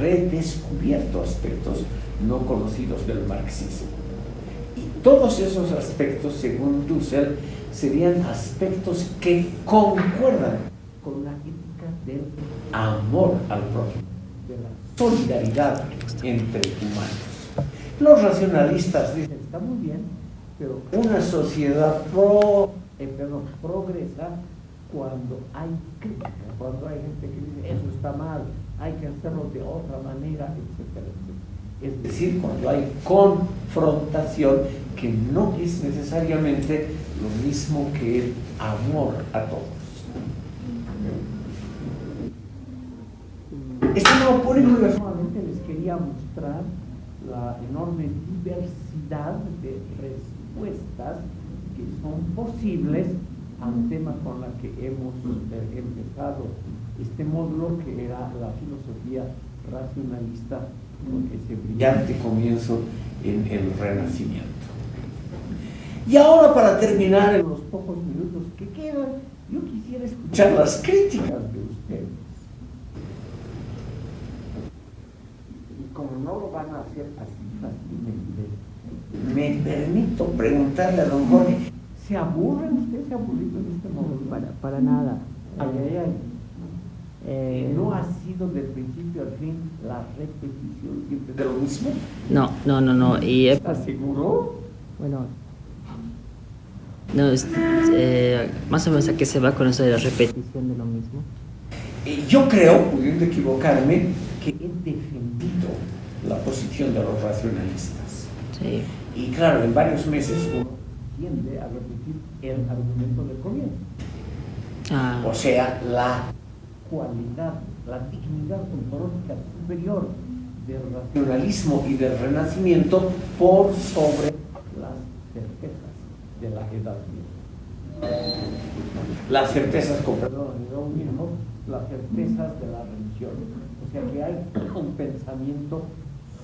redescubierto aspectos no conocidos del marxismo. Y todos esos aspectos, según Dussel, serían aspectos que concuerdan con la ética del amor al prójimo, de la solidaridad entre humanos. Los racionalistas dicen: está muy bien, pero una sociedad progresa cuando hay crítica, cuando hay gente que dice eso está mal, hay que hacerlo de otra manera, etcétera, etcétera. Es decir, cuando hay confrontación, que no es necesariamente lo mismo que el amor a todos. Este nuevo público, solamente les quería mostrar la enorme diversidad de respuestas que son posibles al tema con la que hemos empezado este módulo, que era la filosofía racionalista ese brillante comienzo en el Renacimiento. Y ahora, para terminar, en los pocos minutos que quedan, yo quisiera escuchar las críticas de ustedes. Y como no lo van a hacer así fácilmente, me permito preguntarle a don Jorge, ¿se aburre usted? ¿Se ha aburrido en este momento? Para nada. Ay, ay, ay. ¿No ha sido del principio al fin la repetición siempre de lo mismo? No. ¿Estás seguro? Bueno, no, más o menos a qué se va con eso de la repetición de lo mismo. Yo creo, pudiendo equivocarme, que he defendido la posición de los racionalistas. Sí. Y claro, en varios meses uno tiende a repetir el argumento del comienzo. O sea, la cualidad, la dignidad ontológica superior del racionalismo y del renacimiento por sobre las certezas de la Edad Media. Las certezas, con perdón, yo mismo, las certezas de la religión. O sea que hay un pensamiento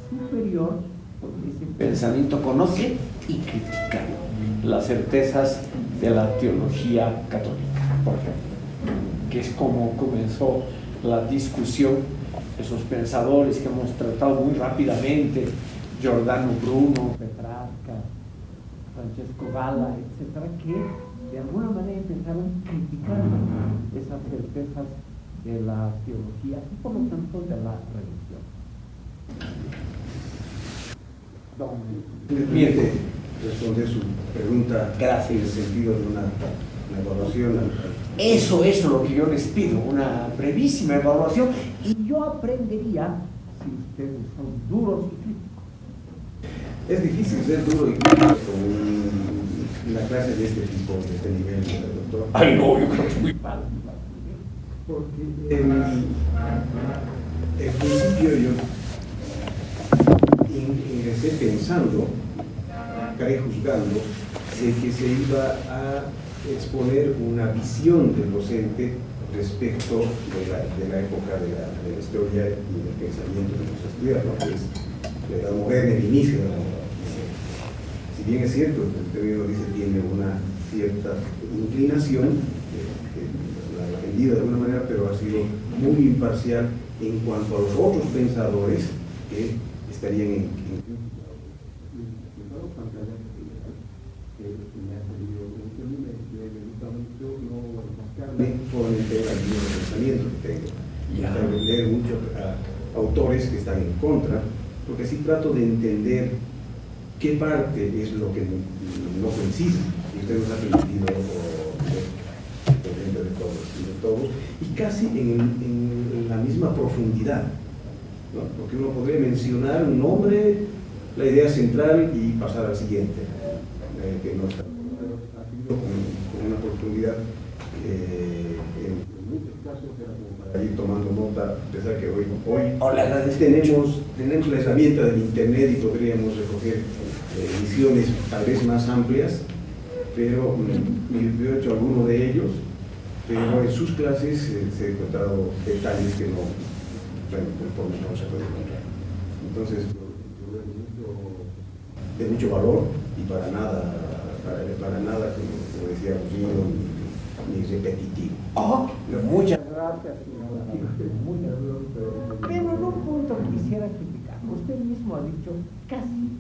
superior, porque ese pensamiento conoce y critica las certezas de la teología católica, por ejemplo, que es como comenzó la discusión, esos pensadores que hemos tratado muy rápidamente, Giordano Bruno, Petrarca, Francesco Gala, etcétera, que de alguna manera empezaron criticando esas certezas de la teología y por lo tanto de la religión. Permite responder su pregunta. Gracias. En el sentido de una evaluación. Eso es lo que yo les pido, una brevísima evaluación, y yo aprendería si ustedes son duros y críticos. Es difícil ser duro y crítico con una clase de este tipo, de este nivel, doctor. Ay, no, yo creo que es muy mal. Porque en principio yo ingresé pensando, prejuzgando, de que se iba a exponer una visión del docente respecto de la época de la historia y del pensamiento que vamos a estudiar, ¿no? Que es la Edad Moderna, el inicio de la Edad Moderna. Si bien es cierto, el término dice tiene una cierta inclinación, la ha defendido de alguna manera, pero ha sido muy imparcial en cuanto a los otros pensadores que estarían en por el mismo pensamiento que tengo. Tengo que leer muchos autores que están en contra, porque así trato de entender qué parte es lo que no coincide, y usted nos ha permitido de todos, y casi en la misma profundidad, ¿no? Porque uno podría mencionar un nombre, la idea central y pasar al siguiente, que no está con una profundidad en muchos casos era como para ir tomando nota, a pesar que hoy tenemos la herramienta del internet y podríamos recoger visiones tal vez más amplias, pero yo he hecho alguno de ellos, pero en sus clases se han encontrado detalles que no, bueno, por no se puede encontrar. Entonces, de mucho valor y para nada, como decía Rufino, ni repetitivo. Muchas gracias, pero en un punto quisiera criticar. Usted mismo ha dicho casi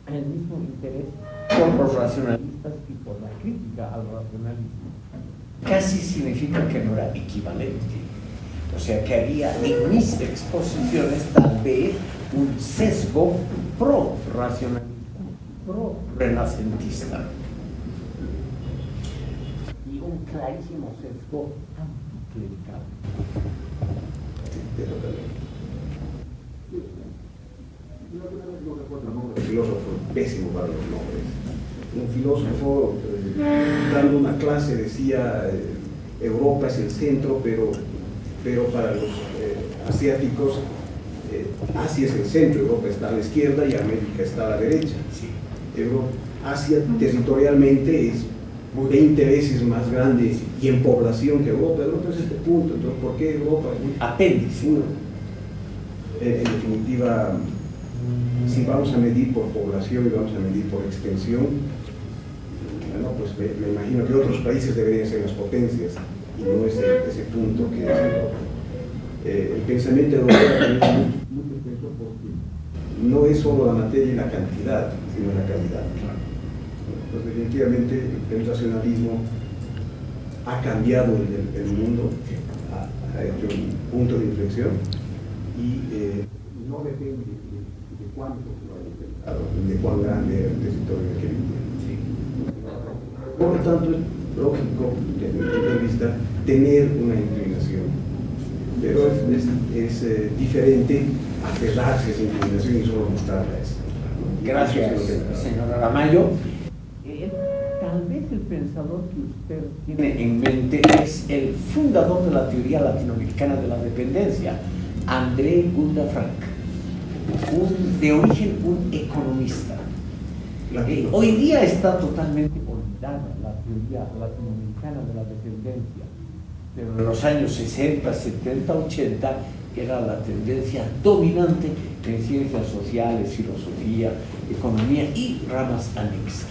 el mismo interés por los racionalistas y por la crítica al racionalismo. Casi significa que no era equivalente. O sea, que había en mis exposiciones tal vez un sesgo pro-racionalista, pro-renacentista. Y un clarísimo sesgo anticlerical. Un filósofo pésimo para los nombres. Un filósofo dando una clase decía Europa es el centro, pero para los asiáticos Asia es el centro, Europa está a la izquierda y América está a la derecha. Asia territorialmente es 20 veces más grande y en población que Europa. Europa es este punto, entonces ¿por qué Europa? Apéndice. En definitiva, si vamos a medir por población y vamos a medir por extensión, bueno, pues me imagino que otros países deberían ser las potencias y no ese punto que es el pensamiento europeo también tiene mucho peso porque no es solo la materia y la cantidad, sino la calidad. Pues definitivamente el nacionalismo ha cambiado el mundo, ha hecho un punto de inflexión y no depende de cuánto lo haya intentado, de cuán grande era el territorio en el que vivía. Por lo tanto, es lógico, desde mi punto de vista, tener una inclinación, pero es diferente aferrarse a esa inclinación y solo mostrarla a esa. Gracias, señor Aramayo. Tal vez el pensador que usted tiene en mente es el fundador de la teoría latinoamericana de la dependencia, André Gunda Frank, de origen un economista. Hoy día está totalmente olvidada la teoría latinoamericana de la dependencia, pero en los años 60, 70, 80 era la tendencia dominante en ciencias sociales, filosofía, economía y ramas anexas.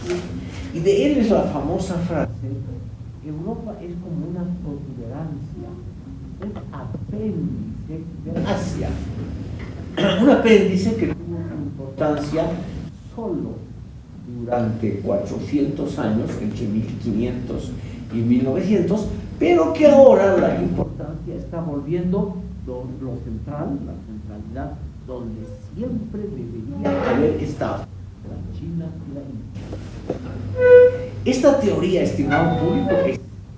Y de él es la famosa frase: Europa es como una protuberancia, un apéndice de Asia. Un apéndice que tuvo su importancia solo durante 400 años, entre 1500 y 1900, pero que ahora la importancia está volviendo lo central, la centralidad, donde siempre debería haber estado, la China y la India. Esta teoría, estimado público,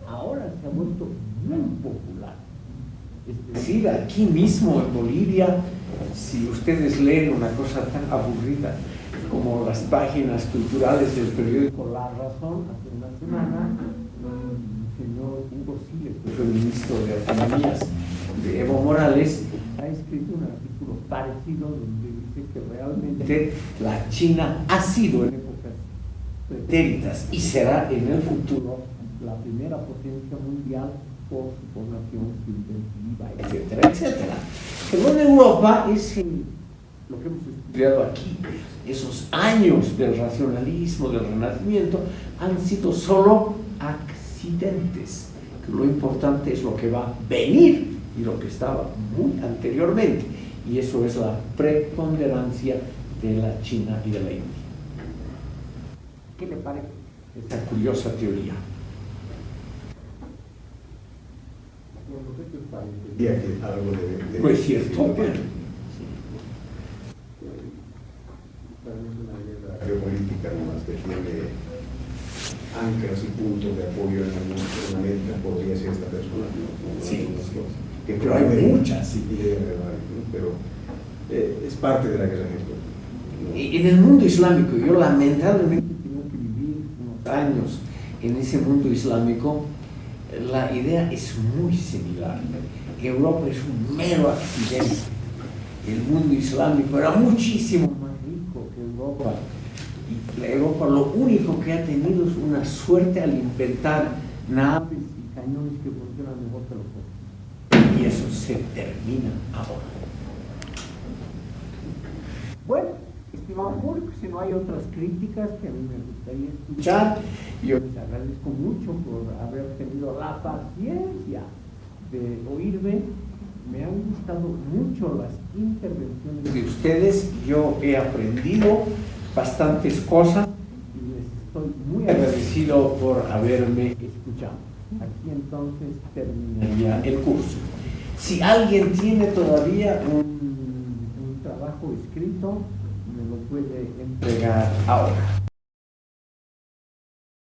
ahora se ha vuelto muy popular. Es decir, aquí mismo en Bolivia, si ustedes leen una cosa tan aburrida como las páginas culturales del periódico La Razón, hace una semana, el señor Hugo Siles, que fue ministro de Economías de Evo Morales, ha escrito un artículo parecido donde dice que realmente la China ha sido en épocas pretéritas y será en el futuro la primera potencia mundial por su población, su intensiva, etcétera, etcétera. Pero en Europa es lo que hemos estudiado aquí. Esos años del racionalismo, del renacimiento, han sido solo accidentes. Lo importante es lo que va a venir y lo que estaba muy anteriormente. Y eso es la preponderancia de la China y de la India. ¿Qué le parece esta curiosa teoría? Diría que algo de ¿No es cierto? Bueno. También es una guerra geopolítica nomás que tiene anclas y puntos de apoyo en América, podría ser esta persona. Sí, pero hay muchas, sí, pero es parte de la guerra geopolítica. En el mundo islámico, yo lamentablemente tengo que vivir unos años en ese mundo islámico, la idea es muy similar. Europa es un mero accidente. El mundo islámico era muchísimo más rico que Europa. Y Europa lo único que ha tenido es una suerte al inventar naves y cañones que funcionan mejor que los otros. Y eso se termina ahora. Bueno, estimado público, si no hay otras críticas que a mí me gustaría escuchar, yo les agradezco mucho por haber tenido la paciencia de oírme. Me han gustado mucho las intervenciones de ustedes. Yo he aprendido bastantes cosas y les estoy muy agradecido por haberme escuchado. Aquí entonces terminaría el curso. Si alguien tiene todavía un trabajo escrito, me lo puede entregar ahora.